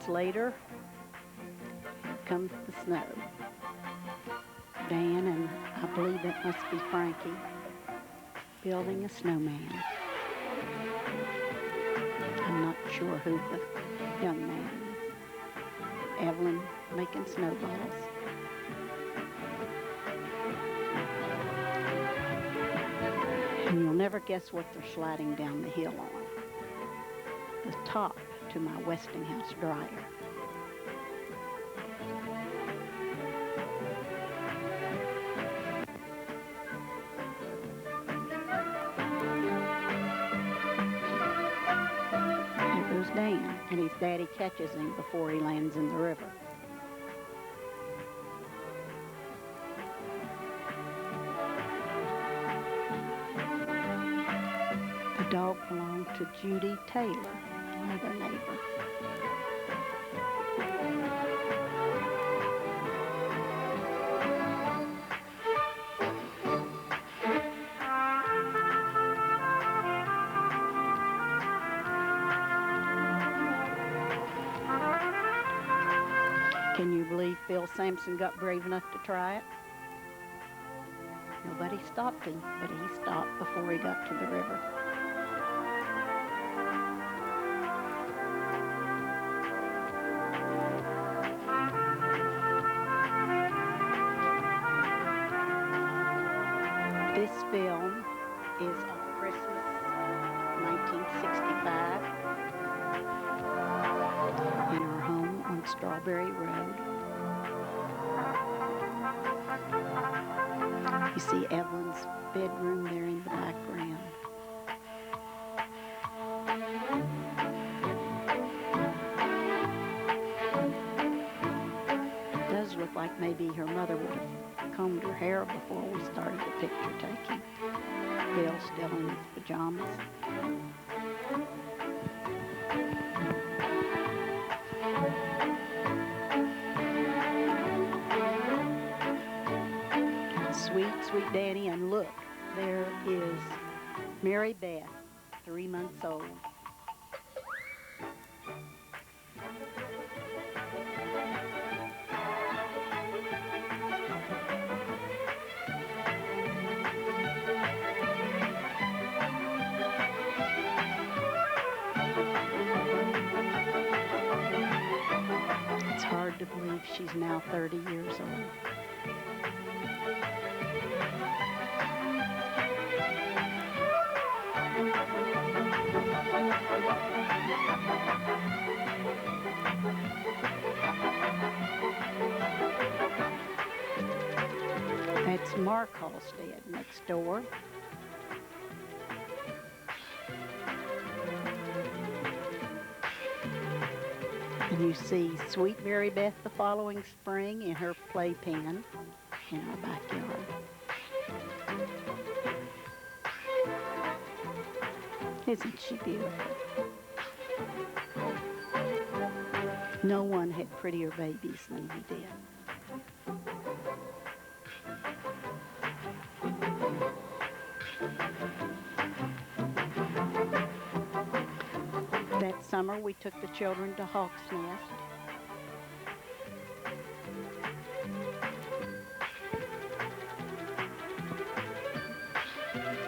hours later, here comes the snow. Dan and I believe it must be Frankie building a snowman. I'm not sure who the young man is. Evelyn making snowballs. And you'll never guess what they're sliding down the hill on. The top to my Westinghouse dryer. There goes Dan, and his daddy catches him before he lands in the river. The dog belonged to Judy Taylor, another neighbor. Can you believe Phil Sampson got brave enough to try it? Nobody stopped him, but he stopped before he got to the river. This film is of Christmas 1965 in our home on Strawberry Road. You see Evelyn's bedroom there in the background. It does look like maybe her mother would have combed her hair before we started the picture taking. Bill's still in his pajamas. Sweet, sweet Daddy, and look, there is Mary Beth, 3 months old. It's hard to believe she's now 30 years old. That's Mark Halstead next door. And you see sweet Mary Beth the following spring in her playpen in our backyard. Isn't she beautiful? No one had prettier babies than we did. That summer we took the children to Hawk's Nest.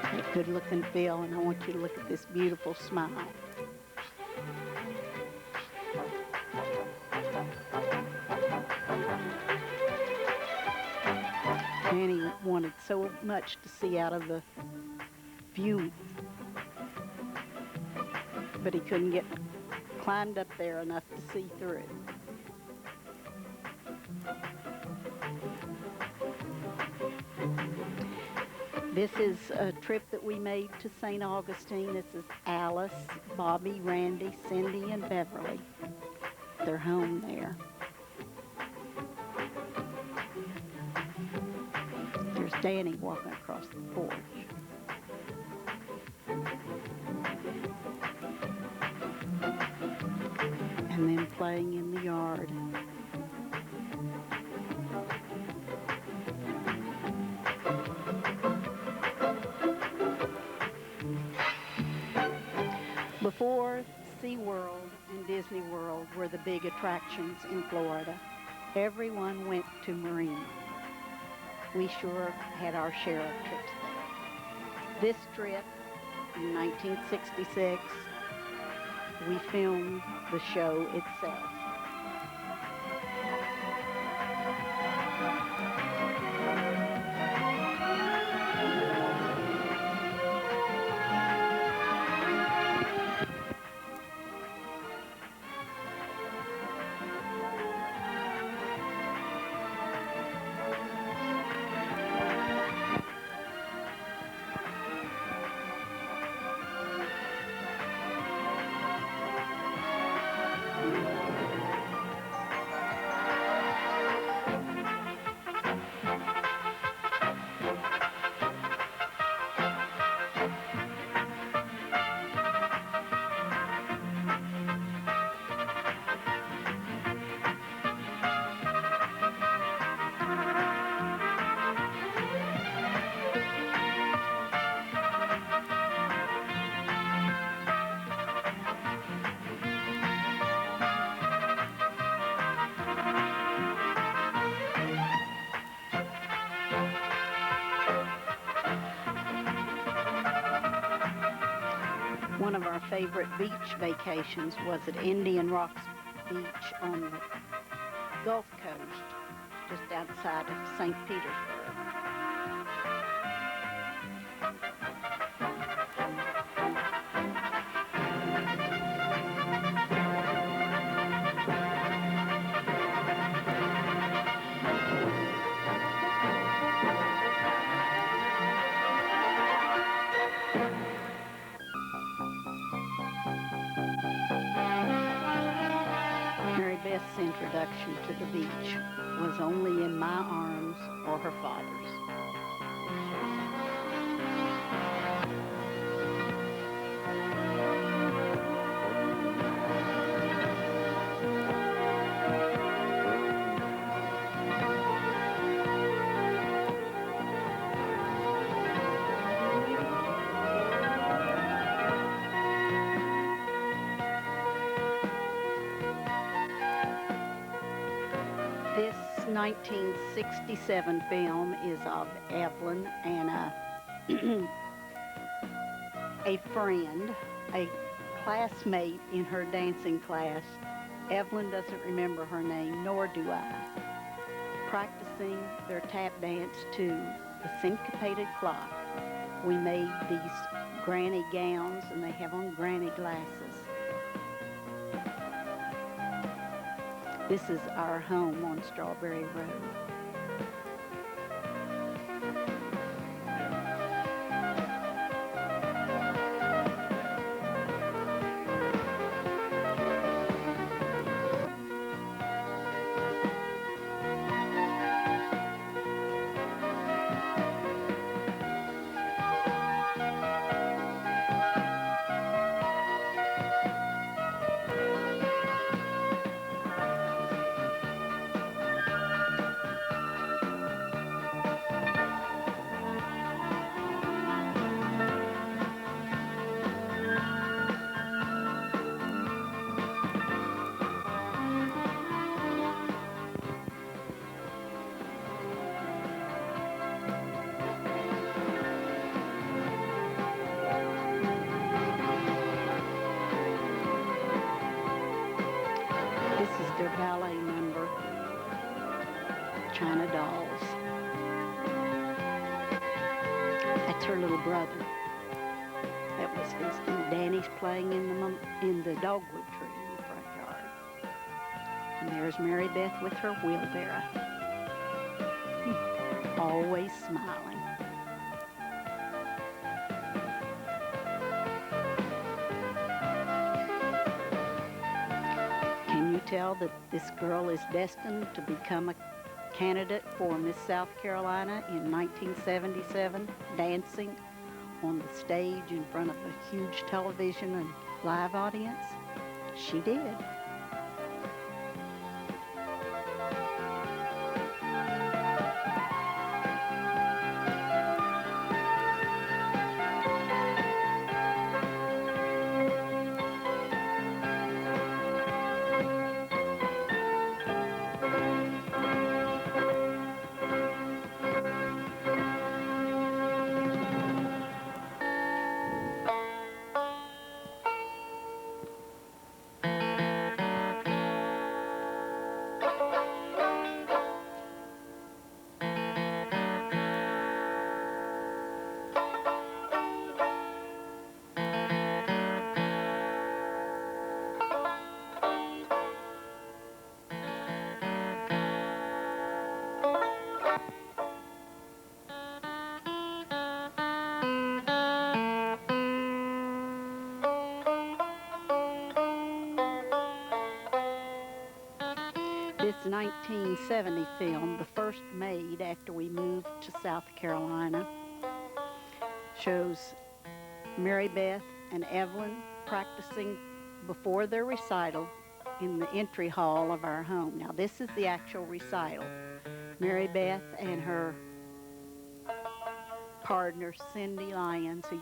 That good-looking Phil, and I want you to look at this beautiful smile. Annie wanted so much to see out of the view, but he couldn't get climbed up there enough to see through it. This is a trip that we made to St. Augustine. This is Alice, Bobby, Randy, Cindy, and Beverly. They're home there. There's Danny walking across the porch. And then playing in the yard. Before SeaWorld and Disney World were the big attractions in Florida. Everyone went to Marina. We sure had our share of trips there. This trip in 1966, we filmed the show itself. One of our favorite beach vacations was at Indian Rocks Beach on the Gulf Coast, just outside of St. Petersburg. Mary Beth's introduction to the beach was only in my arms or her father's. This 1967 film is of Evelyn and a friend, a classmate in her dancing class. Evelyn doesn't remember her name, nor do I. Practicing their tap dance to the syncopated clock. We made these granny gowns, and they have on granny glasses. This is our home on Strawberry Road. This is their ballet number, China Dolls. That's her little brother. That was his. And Danny's playing in the dogwood tree in the front yard. And there's Mary Beth with her wheelbarrow. Always smiling. Can you tell that this girl is destined to become a candidate for Miss South Carolina in 1977, dancing on the stage in front of a huge television and live audience? She did. a 1970 film, the first made after we moved to South Carolina. Shows Mary Beth and Evelyn practicing before their recital in the entry hall of our home. Now, this is the actual recital. Mary Beth and her partner, Cindy Lyons, who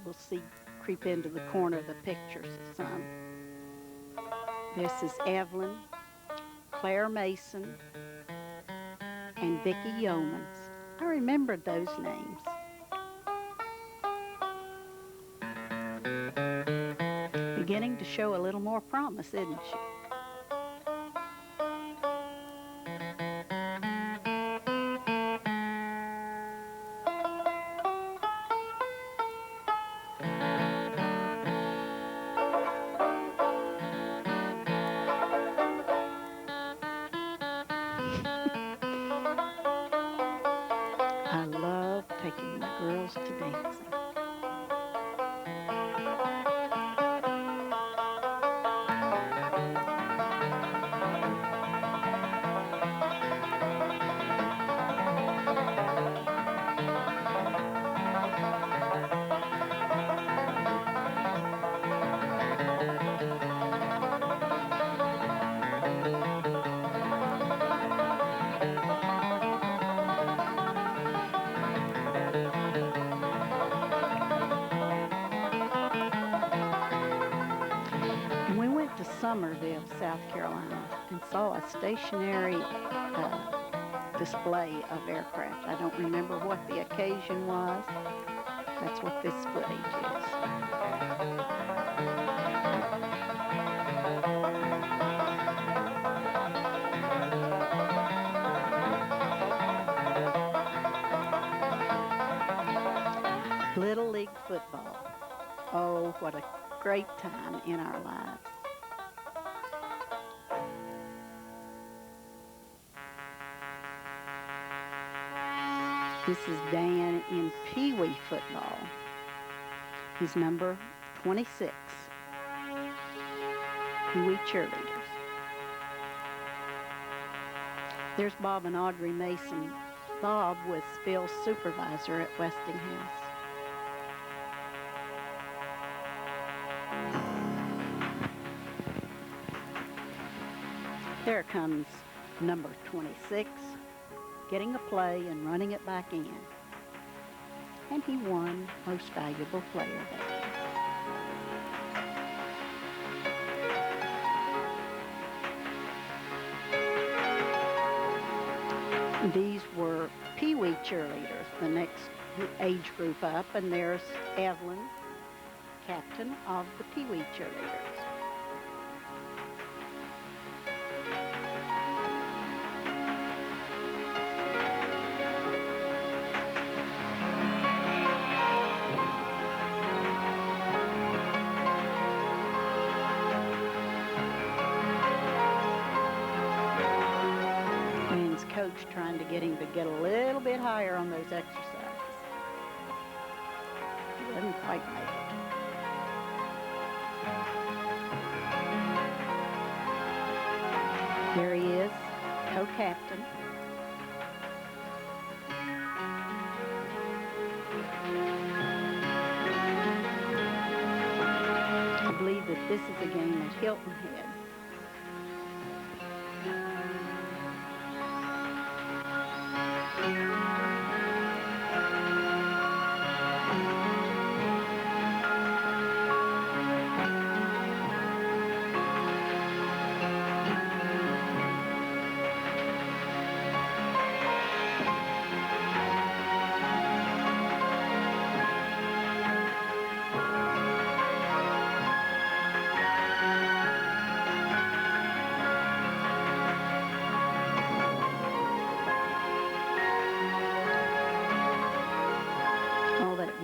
will see creep into the corner of the picture some. This is Evelyn, Claire Mason, and Vicki Yeomans. I remembered those names. Beginning to show a little more promise, isn't she? I love taking my girls to dancing. To Summerville, South Carolina, and saw a stationary display of aircraft. I don't remember what the occasion was. That's what this footage is. Little League football. Oh, what a great time in our lives. This is Dan in Pee Wee football. He's number 26. Pee Wee cheerleaders. There's Bob and Audrey Mason. Bob was Phil's supervisor at Westinghouse. There comes number 26. Getting a play and running it back in. And he won Most Valuable Player that year. These were Pee Wee cheerleaders, the next age group up, and there's Evelyn, captain of the Pee Wee cheerleaders. Coach trying to get him to get a little bit higher on those exercises. He didn't quite make it. There he is, co-captain. I believe that this is a game at Hilton Head.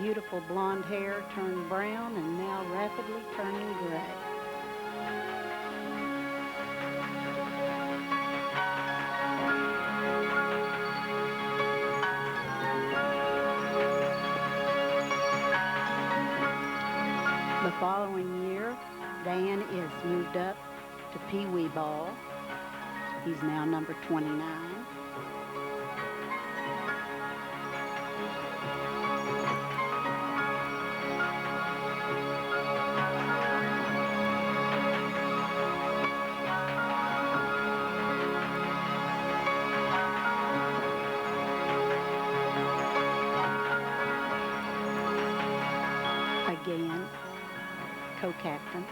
Beautiful blonde hair turned brown and now rapidly turning gray. The following year, Dan is moved up to Pee Wee ball, He's now number 29. Again, co-captain.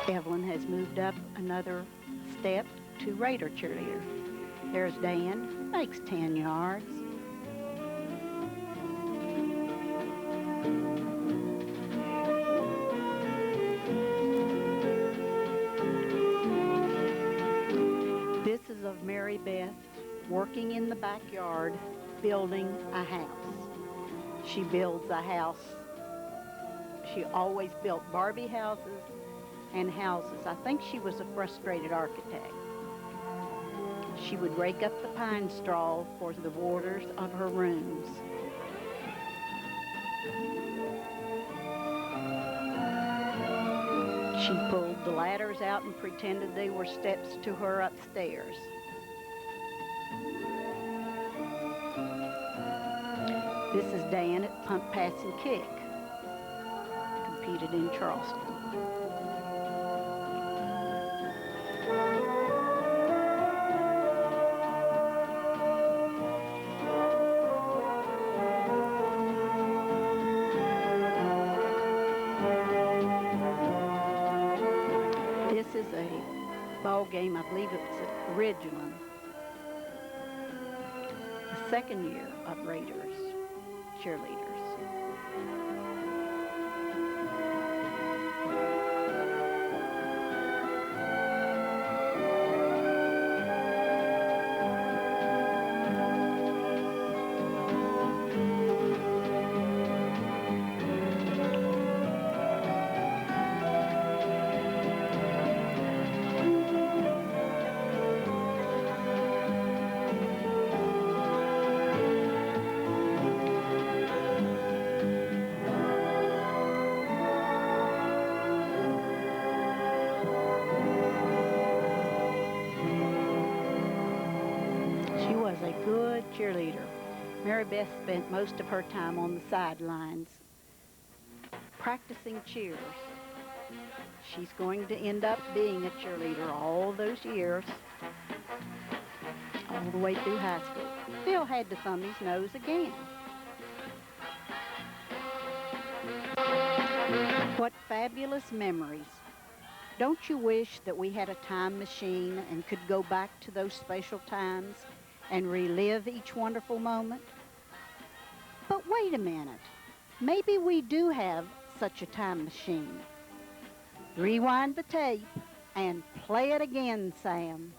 Evelyn has moved up another step to Raider cheerleader. There's Dan, makes 10 yards. This is of Mary Beth working in the backyard building a house. She builds a house. She always built Barbie houses and houses. I think she was a frustrated architect. She would rake up the pine straw for the borders of her rooms. She pulled the ladders out and pretended they were steps to her upstairs. This is Dan at Punt, Pass, and Kick. Competed in Charleston. This is a ball game, I believe it was at Ridgeland. The second year of Raiders cheerleaders. A good cheerleader. Mary Beth spent most of her time on the sidelines practicing cheers. She's going to end up being a cheerleader all those years, all the way through high school. Phil had to thumb his nose again. What fabulous memories. Don't you wish that we had a time machine and could go back to those special times and relive each wonderful moment? But wait a minute. Maybe we do have such a time machine. Rewind the tape and play it again, Sam.